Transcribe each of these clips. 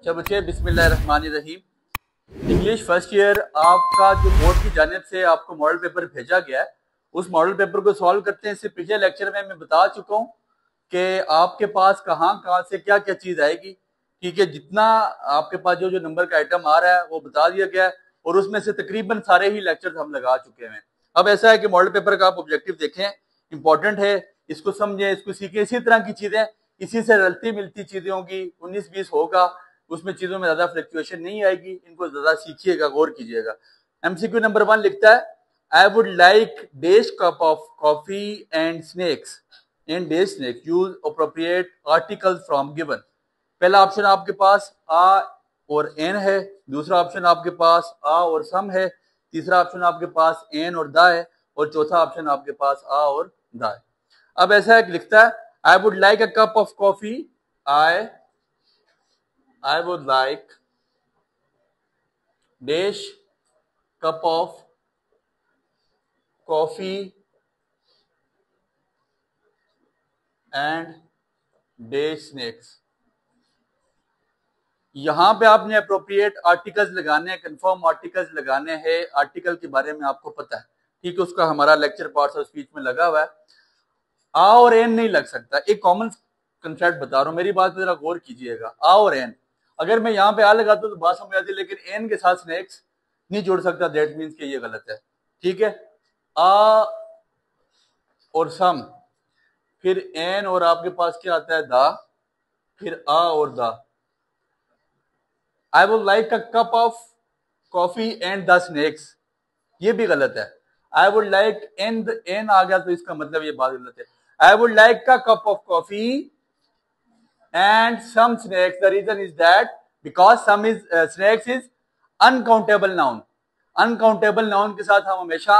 अच्छा बच्चे, बिस्मिल्लाहिर्रहमानिर्रहीम। इंग्लिश फर्स्ट ईयर आपका जो बोर्ड की जानिब से आपको मॉडल पेपर भेजा गया है, उस मॉडल पेपर को सॉल्व करते हैं। इससे पिछले लेक्चर में मैं बता चुका हूँ कि आपके पास कहाँ कहाँ से क्या क्या चीज आएगी। ठीक है, जितना आपके पास जो जो नंबर का आइटम आ रहा है वो बता दिया गया है और उसमें से तकरीबन सारे ही लेक्चर हम लगा चुके हैं। अब ऐसा है कि मॉडल पेपर का आप ऑब्जेक्टिव देखें, इंपॉर्टेंट है, इसको समझें, इसको सीखें। इसी तरह की चीजें, इसी से रलती मिलती चीजें होंगी, 19-20 होगा, उसमें चीजों में ज्यादा फ्लक्चुएशन नहीं आएगी। इनको ज्यादा सीखिएगा, गौर कीजिएगा। एमसीक्यू नंबर 1 लिखता है, I would like dash cup of coffee and snacks and dash snack, use appropriate article from given. पहला ऑप्शन आपके पास आ और एन है, दूसरा ऑप्शन आपके पास आ और सम है, तीसरा ऑप्शन आपके पास एन और दा है, और चौथा ऑप्शन आपके पास आ और दा है। अब ऐसा है, लिखता है I would like a cup of coffee, I would like dash cup of coffee and dash snacks। यहां पे आपने अप्रोप्रिएट आर्टिकल्स लगाने हैं, कंफर्म आर्टिकल्स लगाने हैं। आर्टिकल के बारे में आपको पता है, ठीक है, उसका हमारा लेक्चर पार्ट्स ऑफ स्पीच में लगा हुआ है। आ और एन नहीं लग सकता। एक कॉमन कंसेप्ट बता रहा हूं, मेरी बात पे जरा गौर कीजिएगा। आ और एन, अगर मैं यहां पे आ लगाता तो बात समझ आती, लेकिन एन के साथ स्नैक्स नहीं जोड़ सकता, दैट मीन्स कि ये गलत है। ठीक है, आ और सम, फिर एन और आपके पास क्या आता है, दा, फिर आ और दा। आई would like a cup of coffee and the snacks, ये भी गलत है। आई वुड लाइक एन आ गया तो इसका मतलब ये बात गलत है। I would like a cup of coffee and some snacks. The reason is that because some is snacks is uncountable noun। uncountable noun के साथ हम हमेशा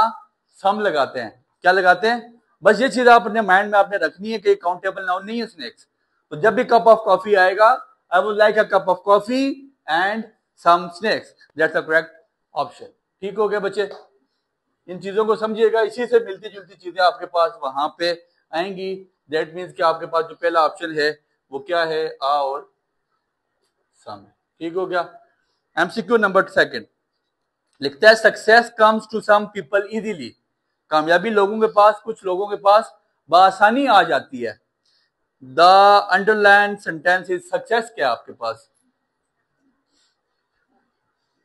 सम लगाते हैं। क्या लगाते हैं? बस ये चीज आप अपने माइंड में आपने रखनी है कि काउंटेबल नाउन नहीं है स्नैक्स। तो जब भी कप ऑफ कॉफी आएगा, I would like a cup of coffee and some snacks, that's the correct option. ठीक हो गया बच्चे, इन चीजों को समझिएगा। इसी से मिलती जुलती चीजें आपके पास वहां पे आएंगी। दैट मीन्स कि आपके पास जो पहला ऑप्शन है वो क्या है, आ और सम। ठीक हो गया। एमसीक्यू नंबर 2 लिखता है, success comes to some people easily. कामयाबी लोगों के पास, कुछ लोगों के पास बआसानी आ जाती है। The underline sentence is success. क्या आपके पास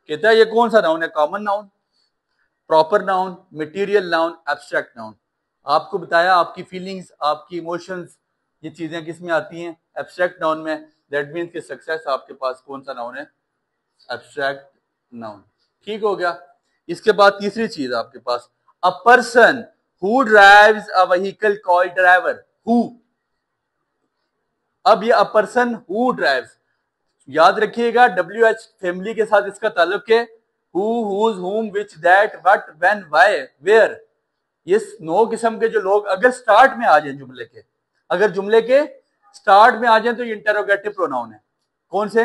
कहता है ये कौन सा नाउन है? Common noun, proper noun, material noun, abstract noun. आपको बताया आपकी फीलिंग्स, आपकी इमोशंस, ये चीजें किस में आती हैं? एब्स्ट्रैक्ट नाउन में। दैट मीन्स कि सक्सेस आपके पास कौन सा नाउन है? Abstract noun. ठीक हो गया। इसके बाद तीसरी चीज आपके पास, a person who drives a vehicle called driver. Who, अब ये अ पर्सन हु ड्राइव्स, याद रखिएगा WH फैमिली के साथ इसका ताल्लुक है। Who, whose, whom, which, that, what, when, why, where. ये 9 किस्म के जो लोग अगर स्टार्ट में आ जाए जुमले के, अगर जुमले के स्टार्ट में आ जाए तो ये इंटेरोगेटिव प्रोनाउन है। कौन से?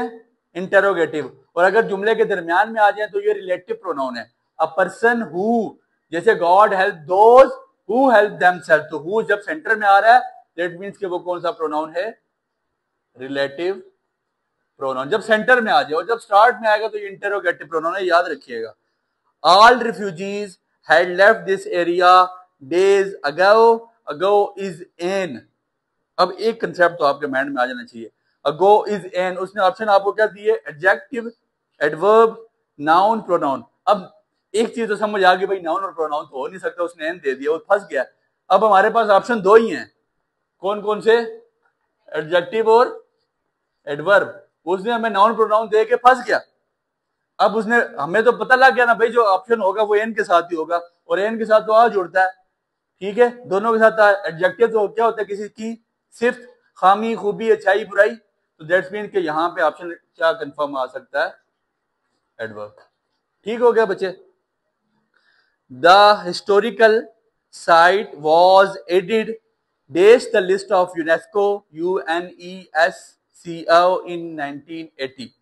इंटेरोगेटिव। और अगर जुमले के दरमियान में आ जाए तो ये रिलेटिव प्रोनाउन है। अ पर्सन हु, जैसे God help those who help themselves, तो हु जब सेंटर में आ रहा है दैट मीन्स कि वो कौन सा प्रोनाउन है? रिलेटिव प्रोनाउन, जब सेंटर में आ जाए। और जब स्टार्ट में आएगा तो ये इंटेरोगेटिव प्रोनाउन है, याद रखिएगा। All refugees had left this area days ago। ago is an। अब एक कंसेप्ट तो आपके माइंड में आ जाना चाहिए, ago is an। उसने ऑप्शन आपको क्या दिए? Adjective, adverb, noun, pronoun. अब एक चीज तो समझ आ गई भाई, नाउन और प्रोनाउन तो हो नहीं सकता, उसने एन दे दिया, वो फंस गया। अब हमारे पास ऑप्शन 2 ही हैं, कौन कौन से? एडजेक्टिव और एडवर्ब। उसने हमें नाउन प्रोनाउन दे के फंस गया। अब उसने, हमें तो पता लग गया ना भाई, जो ऑप्शन होगा वो एन के साथ ही होगा, और एन के साथ तो आ जुड़ता है। ठीक है, दोनों के साथ। एडजेक्टिव तो क्या होता है? किसी की सिर्फ खामी, खूबी, अच्छाई, बुराई। तो दैट्स मीन कि यहां पे ऑप्शन क्या कंफर्म आ सकता है? एडवर्ब। ठीक हो गया बच्चे। The historical site was added dash the list of UNESCO UNESCO in 1980।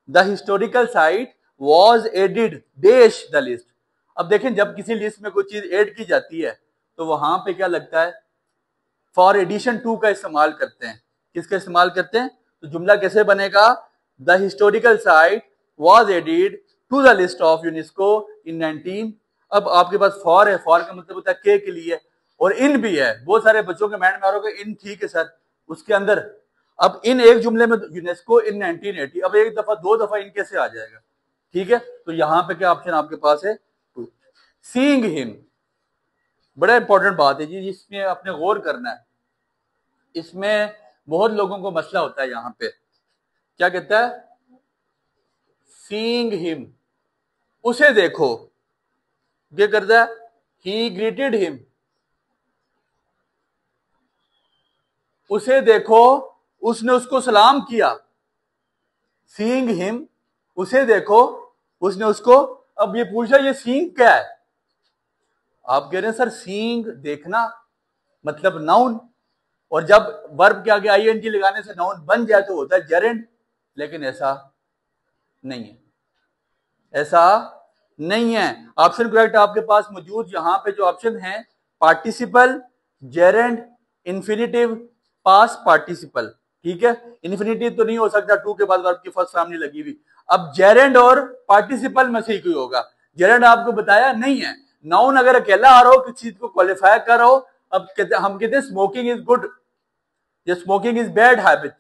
The historical site was added dash the list. अब देखें, जब किसी लिस्ट में कोई चीज ऐड की जाती है तो वहां पे क्या लगता है? फॉर एडिशन टू का इस्तेमाल करते हैं। किसका इस्तेमाल करते हैं? तो जुमला कैसे बनेगा? The historical site was added to the list of UNESCO in 19। अब आपके पास फॉर है, फॉर का मतलब होता है के लिए, और इन भी है। बहुत सारे बच्चों के माइंड में आ रहा होगा इन, ठीक है सर, उसके अंदर अब इन एक जुमले में यूनेस्को इन 1980, अब एक दफा दो दफा इन कैसे आ जाएगा? ठीक है, तो यहां पे क्या ऑप्शन आपके पास है? टू। सीइंग हिम, बड़ा इंपॉर्टेंट बात है जी, इसमें आपने गौर करना है। इसमें बहुत लोगों को मसला होता है। यहां पे क्या कहता है? सीइंग हिम, उसे देखो, क्या करता है? ही ग्रीटेड हिम, उसे देखो, उसने उसको सलाम किया। सीइंग हिम, उसे देखो, उसने उसको। अब ये पूछा ये सीइंग क्या है? आप कह रहे हैं सर सीइंग देखना, मतलब नाउन, और जब वर्ब के आगे आईएनजी लगाने से नाउन बन जाए तो होता है जेरेंड, लेकिन ऐसा नहीं है, ऐसा नहीं है। ऑप्शन करेक्ट आपके पास मौजूद यहां पे जो ऑप्शन है, participle, gerund, infinitive, past participle. ठीक है, इन्फिनिटिव तो नहीं हो सकता, टू के बाद वर्ब की फर्स्ट फॉर्म नहीं लगी हुई। अब जेरेंड और पार्टिसिपल में से कोई होगा। जेरेंड आपको बताया नहीं है। नाउन अगर अकेला आ रहा हो, किसी चीज को क्वालिफाई कर रहा हो, अब हम कहते हैं स्मोकिंग इज गुड या स्मोकिंग इज बैड हैबिट,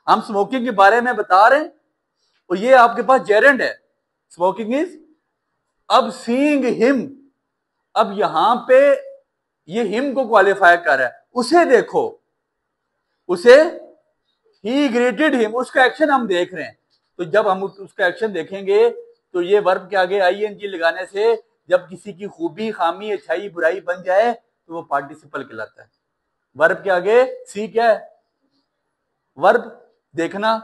हम स्मोकिंग के बारे में बता रहे हैं, और ये आपके पास जेरेंड है, स्मोकिंग इज। अब सीइंग हिम, अब यहां पे ये हिम को क्वालिफाई कर रहा है, उसे देखो, उसे, ही ग्रेटेड हिम, उसका एक्शन हम देख रहे हैं। तो जब हम उसका एक्शन देखेंगे तो ये वर्ब के आगे आईएनजी लगाने से जब किसी की खूबी, खामी, अच्छाई, बुराई बन जाए तो वो पार्टिसिपल कहलाता है। वर्ब के आगे सी क्या है? वर्ब, देखना।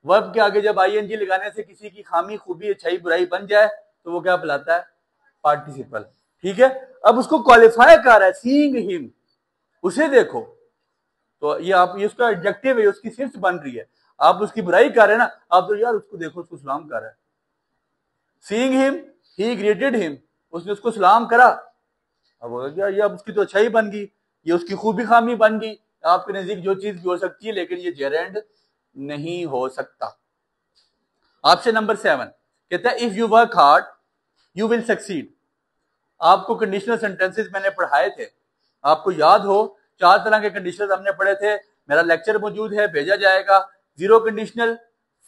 वर्ब के आगे जब आईएनजी लगाने से किसी की खामी, खूबी, अच्छाई, बुराई बन जाए तो वो क्या कहलाता है? पार्टिसिपल। ठीक है, अब उसको क्वालिफाई कर रहा है, सीइंग हिम, उसे देखो, तो ये आप, ये उसका एडजेक्टिव है, उसकी सिफ्त बन रही है। आप उसकी बुराई कर रहे हैं ना, आप तो यार उसको देखो, उसको सलाम कर रहा है। सीइंग हिम, ही ग्रेटेड हिम, उसने उसको सलाम करा। अब होगा ये, अब उसकी तो अच्छाई बन गई, ये उसकी खूबी खामी बन गई। आपके नजदीक जो चीज भी हो सकती है, लेकिन ये जेरेंड नहीं हो सकता। ऑप्शन नंबर 7 कहता है if you work hard you will succeed. आपको कंडीशनल सेंटेंसेस मैंने पढ़ाए थे, आपको याद हो, 4 तरह के कंडीशनल हमने पढ़े थे। मेरा लेक्चर मौजूद है, भेजा जाएगा। Zero conditional,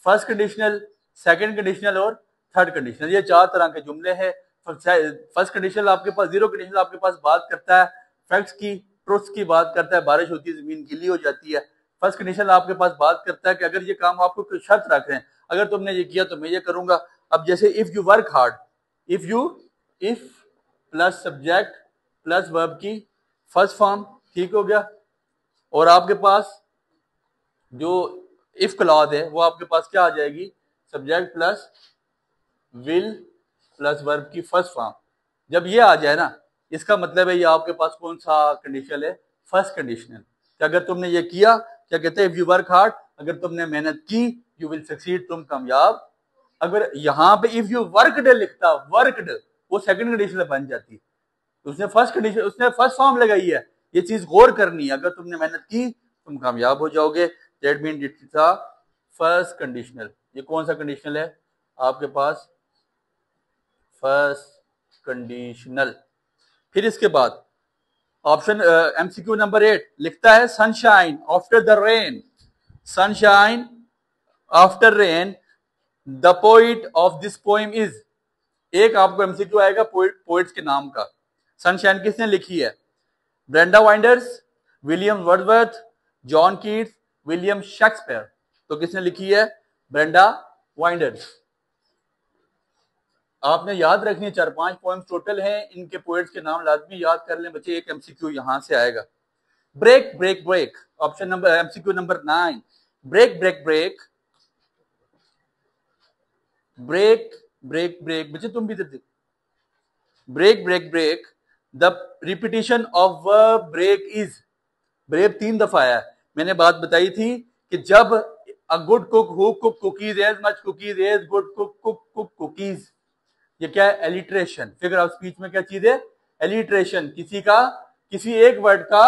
first conditional, second conditional और थर्ड कंडीशनल, ये 4 तरह के जुमले हैं। फर्स्ट कंडीशनल आपके पास, जीरो कंडीशनल आपके पास बात करता है फैक्ट्स की, ट्रुथ्स की बात करता है, बारिश होती है जमीन गीली हो जाती है। फर्स्ट कंडीशनल आपके पास बात करता है कि अगर ये काम आपको कोई शर्त रख रहे हैं, अगर तुमने ये किया तो मैं ये करूंगा। अब जैसे if you work hard, if plus subject plus verb की फर्स्ट फॉर्म, ठीक हो गया। और आपके पास जो इफ क्लॉज है वो आपके पास क्या आ जाएगी? Subject plus will plus verb की फर्स्ट फॉर्म। जब ये आ जाए ना, इसका मतलब है ये आपके पास कौन सा कंडीशनल है? First conditional. कि अगर तुमने ये किया, क्या कहते हैं? इफ यू वर्क हार्ड, अगर तुमने मेहनत की, यू विल सक्सीड, तुम कामयाब। अगर यहां पे इफ यू वर्कड लिखता, वर्कड, वो सेकंड कंडीशनल बन जाती। उसने फर्स्ट कंडीशन, उसने फर्स्ट फॉर्म लगाई है। ये चीज गौर करनी है, अगर तुमने मेहनत की तुम कामयाब हो जाओगे। That mean it is a first conditional. ये कौन सा कंडीशनल है आपके पास? First conditional. फिर इसके बाद ऑप्शन एमसीक्यू नंबर 8 लिखता है sunshine after the rain, sunshine after rain, the poet of this poem is. एक आपको एमसीक्यू आएगा पोइट्स के नाम का। सनशाइन किसने लिखी है? Brenda Winders, William Wordsworth, John Keats, William Shakespeare. तो किसने लिखी है? Brenda Winders. आपने याद रखनी है, 4-5 पोएम्स टोटल हैं, इनके पोएट्स के नाम लाजमी याद कर लें बच्चे। एक एमसीक्यू यहां से आएगा। Break break break, option number MCQ number 9। Break break break, break break break, बच्चे तुम भी देखो। Break break break, the repetition of verb break is. Break 3 दफा आया। मैंने बात बताई थी कि जब a good cook who cook cookies as much cookies as good cook cook cook cookies, ये क्या है? एलिट्रेशन। फिगर ऑफ स्पीच में क्या चीज है? एलिट्रेशन। किसी का, किसी एक वर्ड का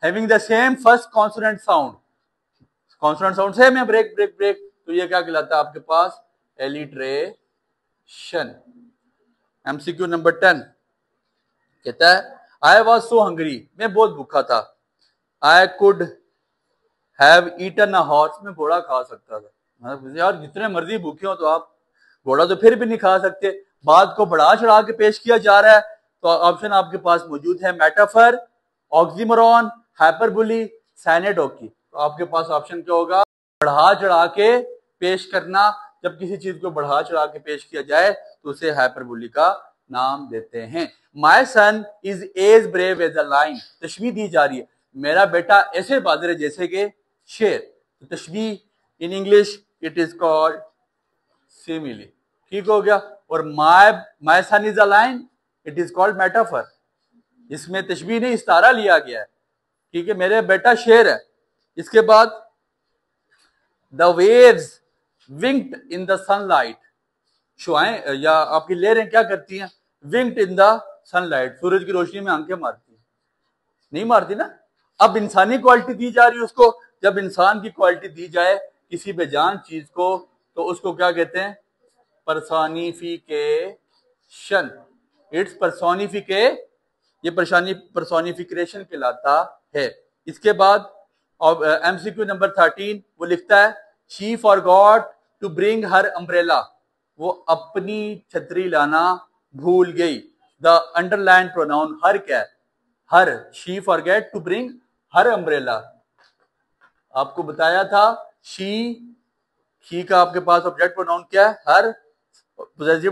having the same first consonant sound, consonant sound same है, ब्रेक ब्रेक ब्रेक, तो ये क्या कहलाता है आपके पास, एलिट्रेशन। एमसीक्यू नंबर 10 कहता है आई वॉज सो हंग्री, मैं बहुत भूखा था। I could have eaten a horse, मैं घोड़ा खा सकता था। यार जितने मर्जी भूखे हो तो आप घोड़ा तो फिर भी नहीं खा सकते। बात को बढ़ा चढ़ा के पेश किया जा रहा है, तो ऑप्शन आपके पास मौजूद है मेटाफर, ऑक्सीमोरॉन, हाइपरबोली, साइनेडोकी। तो आपके पास ऑप्शन क्या होगा, बढ़ा चढ़ा के पेश करना। जब किसी चीज को बढ़ा चढ़ा के पेश किया जाए तो उसे हाइपरबोली का नाम देते हैं। My son is as brave as a lion, तशबीह दी जा रही है, मेरा बेटा ऐसे बहादुर है जैसे कि शेर। तो तशबीह in English it is called simile, ठीक हो गया। और my son is a lion it is called metaphor, इसमें तशबीह नहीं इस्तारा लिया गया है, ठीक है, मेरे बेटा शेर है। इसके बाद the waves winked in the sunlight, शुआएं या आपकी लहरें क्या करती हैं, विंक्ड इन द सनलाइट, सूरज की रोशनी में आंखें मारती हैं, नहीं मारती ना। अब इंसानी क्वालिटी दी जा रही है उसको, जब इंसान की क्वालिटी दी जाए किसी बेजान चीज को तो उसको क्या कहते हैं, पर्सोनिफिकेशन। इट्स पर्सोनिफिके, ये पर्सोनिफिकेशन कहलाता है। इसके बाद एमसीक्यू नंबर 13 वो लिखता है she forgot to bring her umbrella, वो अपनी छतरी लाना भूल गई। द अंडरलाइन प्रोनाउन हर क्या है, her, she forget to bring her umbrella. आपको बताया था शी का आपके पास ऑब्जेक्ट प्रोनाउन क्या है, हर, पोजेसिव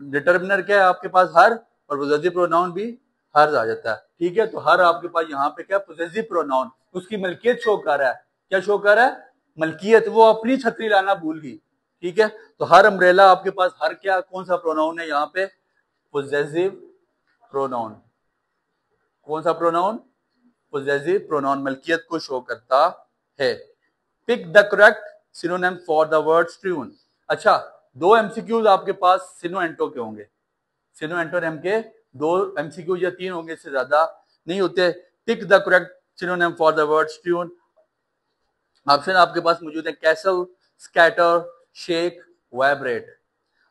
डिटर्मिनर क्या है आपके पास, हर, और पोजेसिव प्रोनाउन भी हर आ जाता है, ठीक है। तो हर आपके पास यहाँ पे क्या, पोजेसिव प्रोनाउन, उसकी मलकियत शो कर रहा है, क्या शो कर रहा है, मलकियत, वो अपनी छतरी लाना भूल गई, ठीक है। तो हर अम्ब्रेला आपके पास हर क्या, कौन सा प्रोनाउन है यहाँ पे, पोजेसिव प्रोनाउन। कौन सा प्रोनाउन, पोजेसिव प्रोनाउन, मलकियत को शो करता है। Pick the correct synonym for the word strewn. अच्छा, दो एमसीक्यूज आपके पास सिनो एंटो के होंगे, सिनो एंटोनिम के दो एमसीक्यूज या तीन होंगे, इससे ज्यादा नहीं होते। Pick the correct synonym for the word strewn. Option आपके पास मौजूद है कैसल, स्कैटर, शेक, वाइब्रेट।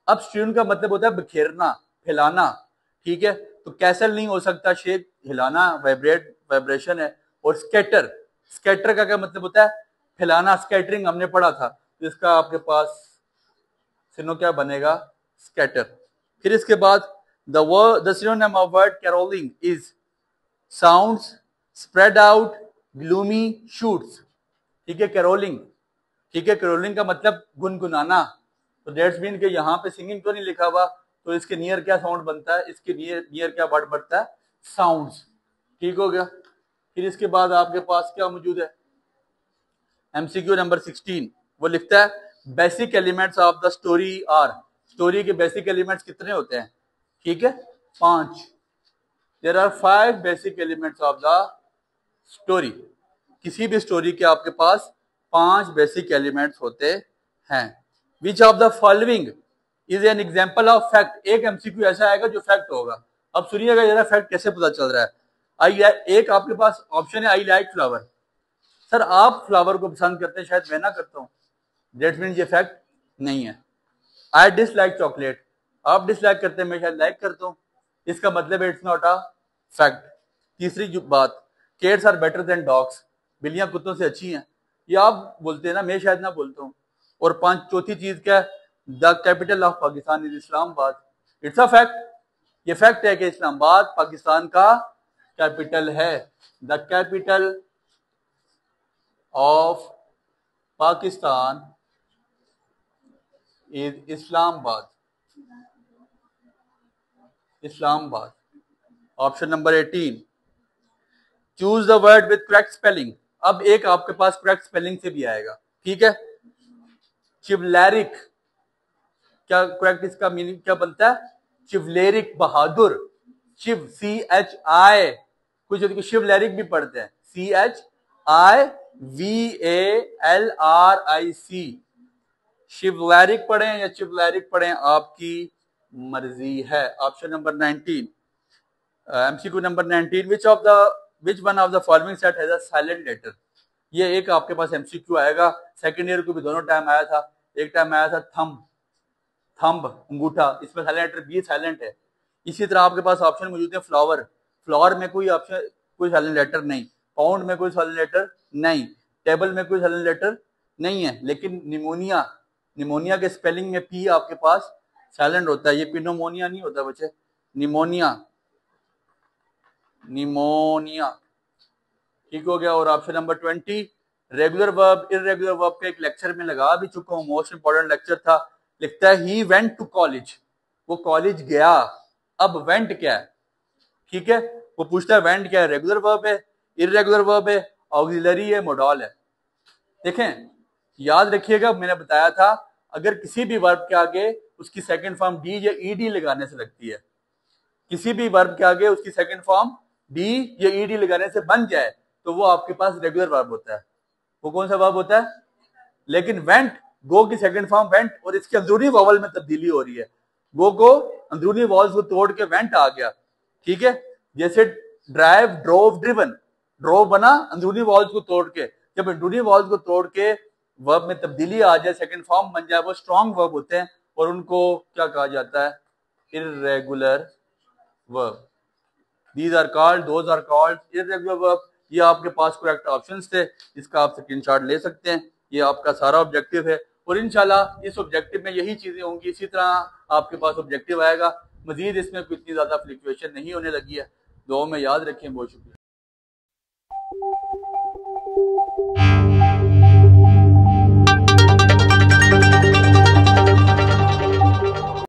अब स्ट्यून का मतलब होता है बिखेरना, फैलाना, ठीक है। तो कैसल नहीं हो सकता, शेक हिलाना, वाइब्रेट वाइब्रेशन है। और स्कैटर, स्कैटर का क्या मतलब होता है, फैलाना, स्कैटरिंग हमने पढ़ा था, तो इसका आपके पास सिनो क्या बनेगा, स्कैटर। फिर इसके बाद the synonym of word caroling is sounds, spread out, gloomy, shoots, ठीक है, कैरोलिंग, ठीक है। कैरोलिंग का मतलब गुनगुनाना, तो दैट्स मीन कि यहाँ पे सिंगिंग तो नहीं लिखा हुआ, तो इसके नियर क्या साउंड बनता है, इसके नियर क्या वर्ड बनता है, साउंड्स, ठीक हो गया। फिर इसके बाद आपके पास क्या मौजूद है, एमसीक्यू नंबर 16 वो लिखता है basic elements of the story are, story के बेसिक एलिमेंट्स कितने होते हैं, ठीक है, 5। There are 5 basic elements of the story. किसी भी स्टोरी के आपके पास 5 बेसिक एलिमेंट्स होते हैं। Which of the following is an example of fact, एक एमसीक्यू ऐसा आएगा जो फैक्ट होगा। अब सुनिएगा जरा फैक्ट कैसे पता चल रहा है। एक आपके पास ऑप्शन है आई लाइक फ्लावर, सर आप फ्लावर को पसंद करते हैं, शायद मैं ना करता हूं, दैट मीन ये फैक्ट नहीं है। आई डिसलाइक चॉकलेट, आप डिसलाइक करते हैं, मैं शायद लाइक करता हूं, इसका मतलब इट्स नॉट अ फैक्ट। तीसरी बात, केट्स आर बेटर देन डॉग्स, बिल्लियां कुत्तों से अच्छी हैं, ये आप बोलते हैं ना, मैं शायद ना बोलता हूं। और चौथी चीज क्या है, the capital of Pakistan is Islamabad, it's a fact, ये फैक्ट है कि इस्लामाबाद पाकिस्तान का कैपिटल है। The capital of Pakistan is Islamabad, Islamabad. Option number 18, choose the word with correct spelling. अब एक आपके पास करेक्ट स्पेलिंग से भी आएगा, ठीक है। चिवलैरिक, क्या करेक्ट इसका मीनिंग क्या बनता है, चिवलेरिक, बहादुर, शिव CHI, कुछ शिवलैरिक भी पढ़ते हैं, CHIVALRIC, शिवलैरिक पढ़ें या चिवलैरिक पढ़ें आपकी मर्जी है। Option number 19, MCQ number 19, which one of the following set has a silent letter. ये एक आपके पास एमसीक्यू आएगा, सेकंड ईयर को भी दोनों टाइम आया था, एक टाइम आया था थंब, थंब अंगूठा, इसमें साइलेंट लेटर बी साइलेंट है। इसी तरह आपके पास ऑप्शन मौजूद है फ्लावर, फ्लावर में कोई ऑप्शन, कोई साइलेंट लेटर नहीं, पाउंड में कोई साइलेंट लेटर नहीं, टेबल में कोई साइलेंट लेटर नहीं है। लेकिन निमोनिया, निमोनिया के स्पेलिंग में पी आपके पास साइलेंट होता है, ये पिनोमोनिया नहीं होता बच्चे, निमोनिया, निमोनिया। ठीक हो गया। और option number 20 regular verb irregular verb का एक लेक्चर में लगा भी चुका हूं, मोस्ट इंपोर्टेंट लेक्चर था। लिखता है ही वेंट टू कॉलेज, वो कॉलेज गया। अब वेंट क्या है, ठीक है, वो पूछता है वेंट क्या है, रेगुलर वर्ब है, इररेगुलर वर्ब है, ऑक्सिलरी है, मोडल है। देखें याद रखिएगा, मैंने बताया था अगर किसी भी वर्ब के आगे उसकी सेकंड फॉर्म डी या ईडी लगाने से लगती है, किसी भी वर्ब के आगे उसकी सेकंड फॉर्म डी या ईडी लगाने से बन जाए तो वो आपके पास रेगुलर वर्ब होता है। वो कौन सा वर्ब होता है? लेकिन वेंट, गो की सेकंड फॉर्म वेंट और इसके अंदरूनी वॉवल में तब्दीली हो रही है, गो को अंदरूनी वॉवल्स को तोड़ के वेंट आ गया। ठीक है, जैसे ड्राइव, ड्रोव, ड्रिवन, ड्रोव बना अंदरूनी वॉवल्स को तोड़ के, जब अंदरूनी वॉवल्स को तोड़ के वर्ब में तब्दीली आ जाए, सेकंड फॉर्म बन जाए, वो स्ट्रॉन्ग वर्ब होते हैं और उनको क्या कहा जाता है? Irregular verb. These are called, those are called irregular verb। ये आपके पास करेक्ट ऑप्शंस थे, इसका आप स्क्रीनशॉट ले सकते हैं। ये आपका सारा ऑब्जेक्टिव है और इंशाल्लाह इस ऑब्जेक्टिव में यही चीजें होंगी, इसी तरह आपके पास ऑब्जेक्टिव आएगा। मजीद इसमें कोई इतनी ज्यादा फ्लक्चुएशन नहीं होने लगी है। दुआ में याद रखें। बहुत शुक्रिया।